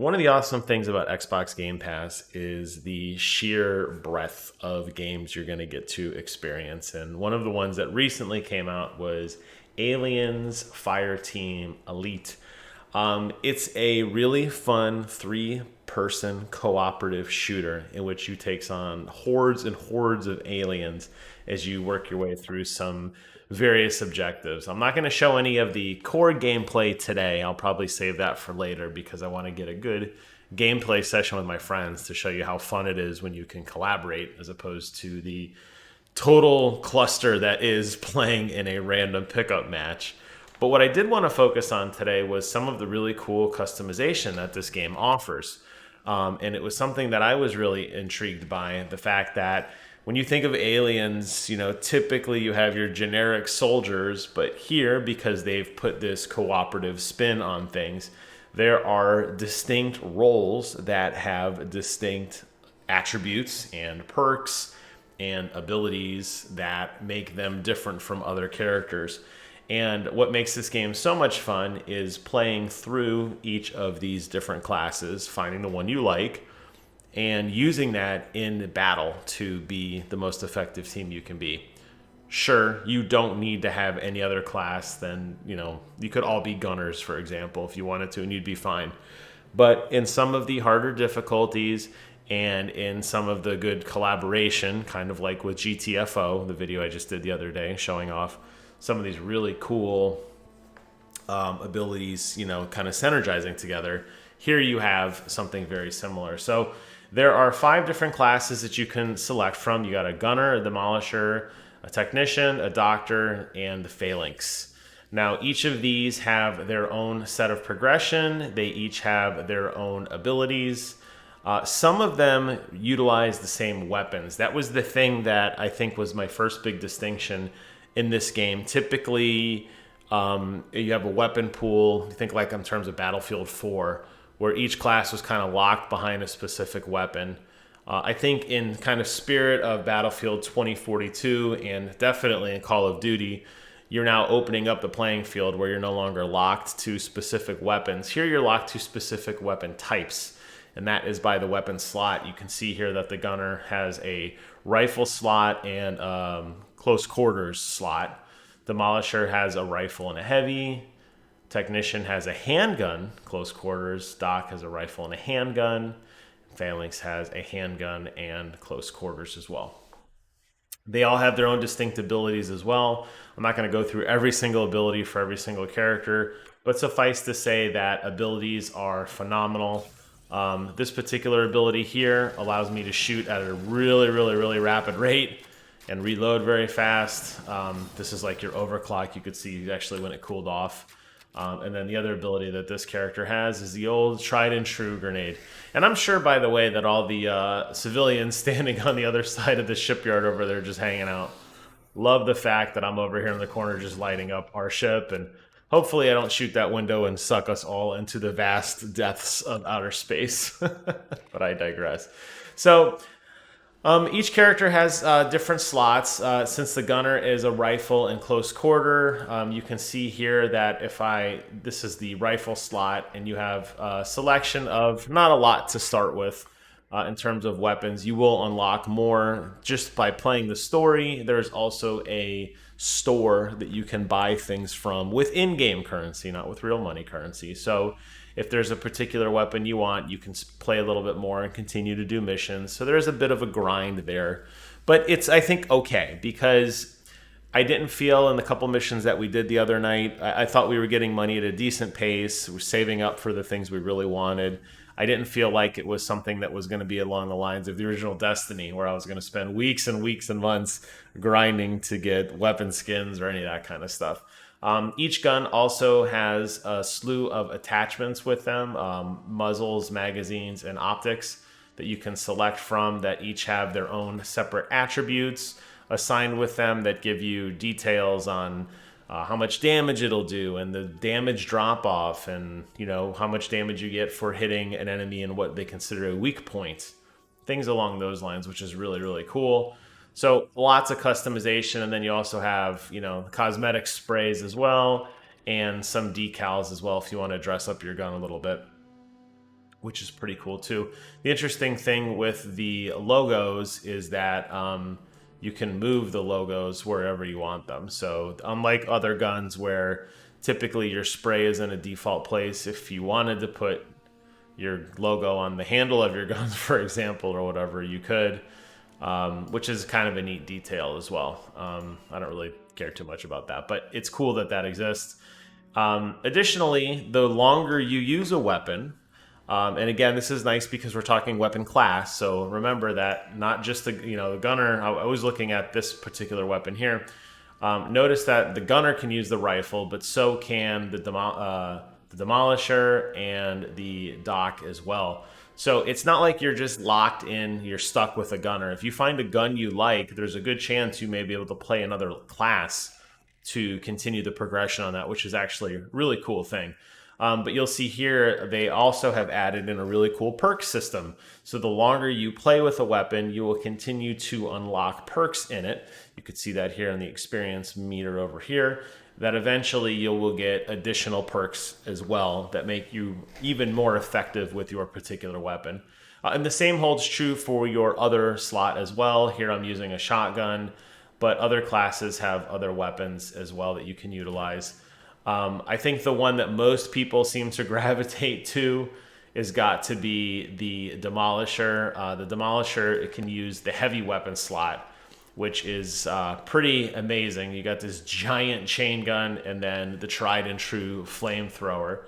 One of the awesome things about Xbox Game Pass is the sheer breadth of games you're going to get to experience. And one of the ones that recently came out was Aliens Fireteam Elite. It's a really fun three-person cooperative shooter in which you takes on hordes and hordes of aliens as you work your way through some various objectives. I'm not going to show any of the core gameplay today. I'll probably save that for later because I want to get a good gameplay session with my friends to show you how fun it is when you can collaborate as opposed to the total cluster that is playing in a random pickup match. But what I did want to focus on today was some of the really cool customization that this game offers. And it was something that I was really intrigued by, the fact that when you think of aliens, typically you have your generic soldiers, but here, because they've put this cooperative spin on things, there are distinct roles that have distinct attributes and perks and abilities that make them different from other characters. And what makes this game so much fun is playing through each of these different classes, finding the one you like, and using that in battle to be the most effective team you can be. Sure, you don't need to have any other class than, you could all be gunners, for example, if you wanted to, and you'd be fine. But in some of the harder difficulties and in some of the good collaboration, kind of like with GTFO, the video I just did the other day, showing off some of these really cool abilities, kind of synergizing together. Here you have something very similar. So there are 5 different classes that you can select from. You got a gunner, a demolisher, a technician, a doctor, and the phalanx. Now, each of these have their own set of progression. They each have their own abilities. Some of them utilize the same weapons. That was the thing that I think was my first big distinction in this game. Typically, you have a weapon pool. You think like in terms of Battlefield 4, where each class was kind of locked behind a specific weapon. I think in kind of spirit of Battlefield 2042 and definitely in Call of Duty, you're now opening up the playing field where you're no longer locked to specific weapons. Here you're locked to specific weapon types, and that is by the weapon slot. You can see here that the gunner has a rifle slot and close quarters slot. Demolisher has a rifle and a heavy. Technician has a handgun, close quarters. Doc has a rifle and a handgun. Phalanx has a handgun and close quarters as well. They all have their own distinct abilities as well. I'm not going to go through every single ability for every single character, but suffice to say that abilities are phenomenal. This particular ability here allows me to shoot at a really, really, really rapid rate and reload very fast. This is like your overclock. You could see actually when it cooled off. And then the other ability that this character has is the old tried and true grenade. And I'm sure, by the way, that all the civilians standing on the other side of the shipyard over there just hanging out love the fact that I'm over here in the corner just lighting up our ship. And hopefully I don't shoot that window and suck us all into the vast depths of outer space. But I digress. So each character has different slots. Since the gunner is a rifle in close quarter, you can see here that this is the rifle slot, and you have a selection of not a lot to start with in terms of weapons. You will unlock more just by playing the story. There's also a store that you can buy things from with in-game currency, not with real money currency. So if there's a particular weapon you want, you can play a little bit more and continue to do missions. So there's a bit of a grind there. But it's, I think, okay, because I didn't feel in the couple missions that we did the other night, I thought we were getting money at a decent pace. We're saving up for the things we really wanted. I didn't feel like it was something that was going to be along the lines of the original Destiny, where I was going to spend weeks and weeks and months grinding to get weapon skins or any of that kind of stuff. Each gun also has a slew of attachments with them, muzzles, magazines, and optics that you can select from that each have their own separate attributes assigned with them that give you details on how much damage it'll do and the damage drop off and, how much damage you get for hitting an enemy in what they consider a weak point. Things along those lines, which is really, really cool. So lots of customization, and then you also have, cosmetic sprays as well, and some decals as well if you want to dress up your gun a little bit. which is pretty cool too. The interesting thing with the logos is that you can move the logos wherever you want them. So unlike other guns where typically your spray is in a default place, if you wanted to put your logo on the handle of your gun, for example, or whatever, you could, which is kind of a neat detail as well. I don't really care too much about that, but it's cool that that exists. Additionally, the longer you use a weapon, and again, this is nice because we're talking weapon class. So remember that not just the gunner. I was looking at this particular weapon here. Notice that the gunner can use the rifle, but so can the demolisher and the doc as well. So it's not like you're just locked in, you're stuck with a gunner. If you find a gun you like, there's a good chance you may be able to play another class to continue the progression on that, which is actually a really cool thing. But you'll see here, they also have added in a really cool perk system. So the longer you play with a weapon, you will continue to unlock perks in it. You could see that here in the experience meter over here, that eventually you will get additional perks as well that make you even more effective with your particular weapon. And the same holds true for your other slot as well. Here I'm using a shotgun, but other classes have other weapons as well that you can utilize. I think the one that most people seem to gravitate to is got to be the Demolisher. The Demolisher, it can use the heavy weapon slot, which is pretty amazing. You got this giant chain gun and then the tried and true flamethrower.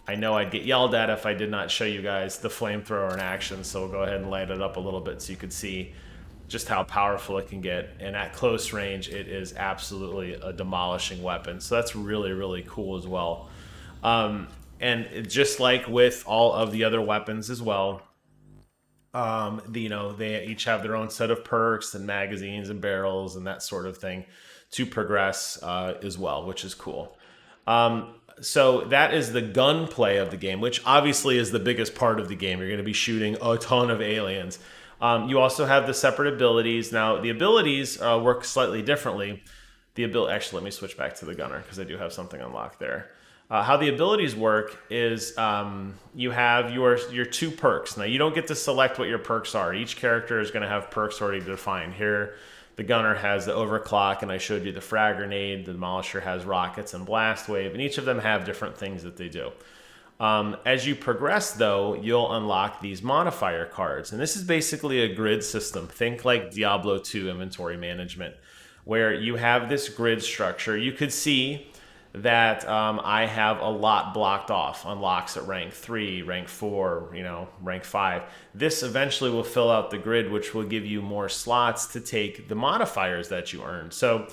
I know I'd get yelled at if I did not show you guys the flamethrower in action, so we'll go ahead and light it up a little bit so you could see just how powerful it can get. And at close range, it is absolutely a demolishing weapon. So that's really, really cool as well. And just like with all of the other weapons as well, they each have their own set of perks and magazines and barrels and that sort of thing to progress as well, which is cool. So that is the gunplay of the game, which obviously is the biggest part of the game. You're going to be shooting a ton of aliens. You also have the separate abilities. Now, the abilities work slightly differently. Actually, let me switch back to the gunner because I do have something unlocked there. How the abilities work is you have your two perks. Now, you don't get to select what your perks are. Each character is going to have perks already defined. Here, the gunner has the overclock, and I showed you the frag grenade. The demolisher has rockets and blast wave, and each of them have different things that they do. As you progress, though, you'll unlock these modifier cards. And this is basically a grid system. Think like Diablo 2 inventory management, where you have this grid structure. You could see that I have a lot blocked off. Unlocks at rank 3, rank 4, rank 5. This eventually will fill out the grid, which will give you more slots to take the modifiers that you earned. So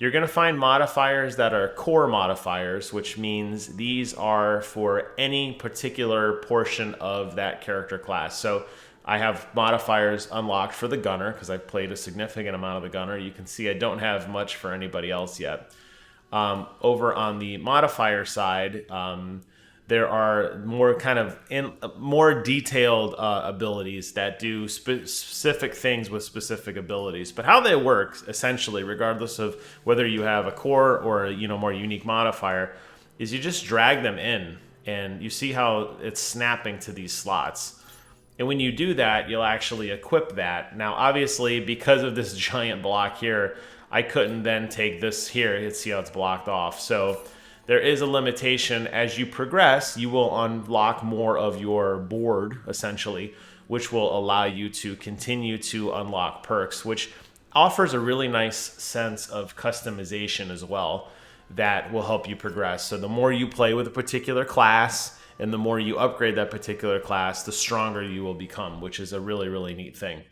you're going to find modifiers that are core modifiers, which means these are for any particular portion of that character class. So I have modifiers unlocked for the gunner because I've played a significant amount of the gunner. You can see I don't have much for anybody else yet. Over on the modifier side, there are more detailed abilities that do specific things with specific abilities. But how they work, essentially, regardless of whether you have a core or a more unique modifier, is you just drag them in, and you see how it's snapping to these slots. And when you do that, you'll actually equip that. Now, obviously, because of this giant block here, I couldn't then take this here. You can see how it's blocked off. So there is a limitation. As you progress, you will unlock more of your board, essentially, which will allow you to continue to unlock perks, which offers a really nice sense of customization as well that will help you progress. So the more you play with a particular class and the more you upgrade that particular class, the stronger you will become, which is a really, really neat thing.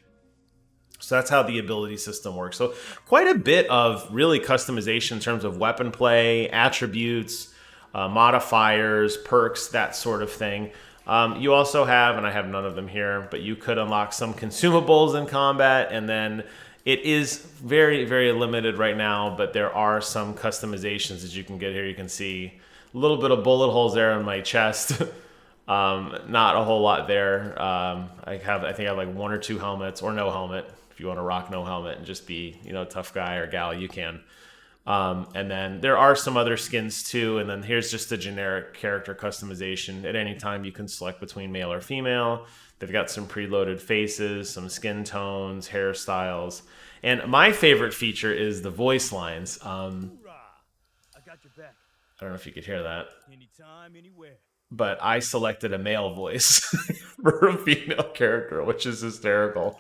So that's how the ability system works. So quite a bit of really customization in terms of weapon play, attributes, modifiers, perks, that sort of thing. You also have, and I have none of them here, but you could unlock some consumables in combat, and then it is very, very limited right now, but there are some customizations that you can get here. You can see a little bit of bullet holes there on my chest. Not a whole lot there. I think I have like 1 or 2 helmets, or no helmet. If you want to rock no helmet and just be, tough guy or gal, you can. And then there are some other skins too. And then here's just a generic character customization. At any time, you can select between male or female. They've got some preloaded faces, some skin tones, hairstyles. And my favorite feature is the voice lines. I got your back. don't know if you could hear that. Anytime, anywhere. But I selected a male voice for a female character, which is hysterical.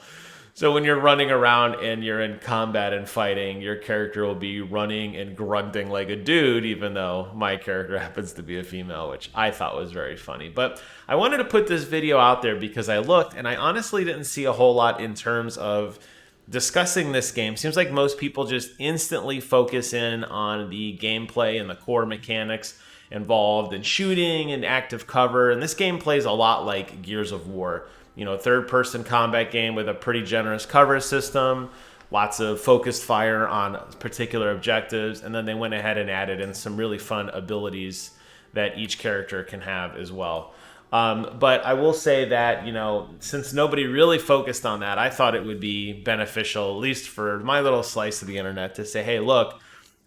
So when you're running around and you're in combat and fighting, your character will be running and grunting like a dude, even though my character happens to be a female, which I thought was very funny. But I wanted to put this video out there because I looked and I honestly didn't see a whole lot in terms of discussing this game. Seems like most people just instantly focus in on the gameplay and the core mechanics involved in shooting and active cover. And this game plays a lot like Gears of War. You know, third-person combat game with a pretty generous cover system, lots of focused fire on particular objectives, and then they went ahead and added in some really fun abilities that each character can have as well. But I will say that, you know, since nobody really focused on that, I thought it would be beneficial, at least for my little slice of the internet, to say, hey, look,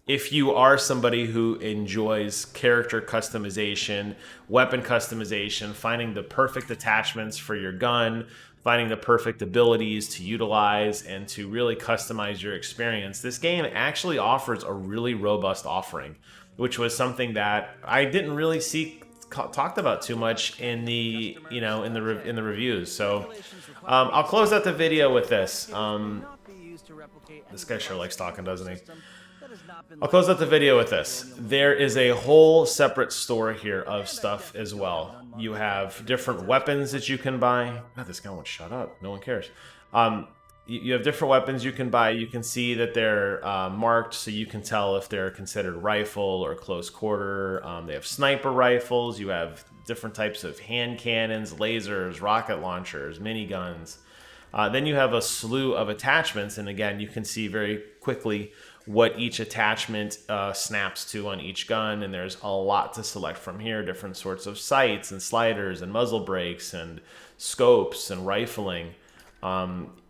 if you are somebody who enjoys character customization, weapon customization, finding the perfect attachments for your gun, finding the perfect abilities to utilize and to really customize your experience, this game actually offers a really robust offering, which was something that I didn't really see talked about too much in the in the reviews. So I'll close out the video with this. This guy sure likes talking, doesn't he? I'll close out the video with this. There is a whole separate store here of stuff as well. You have different weapons that you can buy. God, this guy won't shut up. No one cares. You have different weapons you can buy. You can see that they're marked so you can tell if they're considered rifle or close quarter. They have sniper rifles. You have different types of hand cannons, lasers, rocket launchers, miniguns. Then you have a slew of attachments. And again, you can see very quickly what each attachment snaps to on each gun. And there's a lot to select from here. Different sorts of sights and sliders and muzzle brakes and scopes and rifling.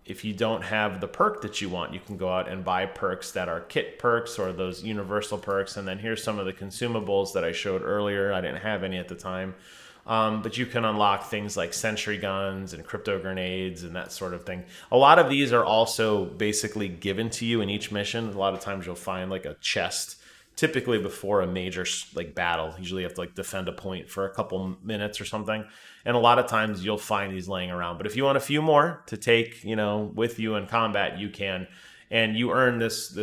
If you don't have the perk that you want, you can go out and buy perks that are kit perks or those universal perks. And then here's some of the consumables that I showed earlier. I didn't have any at the time. But you can unlock things like sentry guns and crypto grenades and that sort of thing. A lot of these are also basically given to you in each mission. A lot of times you'll find like a chest, typically before a major like battle. Usually you have to like defend a point for a couple minutes or something. And a lot of times you'll find these laying around. But if you want a few more to take, with you in combat, you can. And you earn this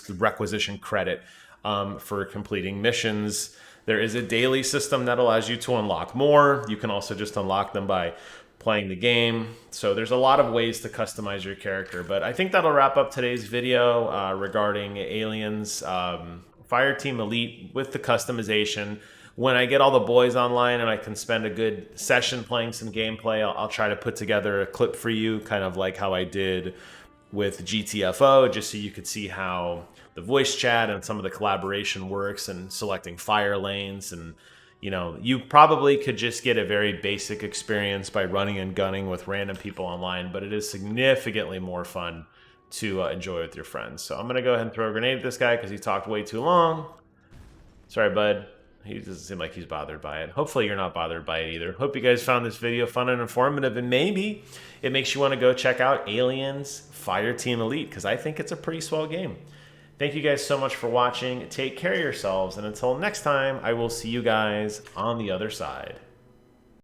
requisition credit for completing missions. There is a daily system that allows you to unlock more. You can also just unlock them by playing the game. So there's a lot of ways to customize your character. But I think that'll wrap up today's video regarding Aliens Fireteam Elite with the customization. When I get all the boys online and I can spend a good session playing some gameplay, I'll try to put together a clip for you, kind of like how I did with GTFO, just so you could see how the voice chat and some of the collaboration works and selecting fire lanes. And you probably could just get a very basic experience by running and gunning with random people online, but it is significantly more fun to enjoy with your friends. So I'm gonna go ahead and throw a grenade at this guy because he talked way too long. Sorry, bud. He doesn't seem like he's bothered by it. Hopefully you're not bothered by it either. Hope you guys found this video fun and informative, and maybe it makes you want to go check out Aliens Fireteam Elite, because I think it's a pretty swell game. Thank you guys so much for watching. Take care of yourselves, and until next time, I will see you guys on the other side.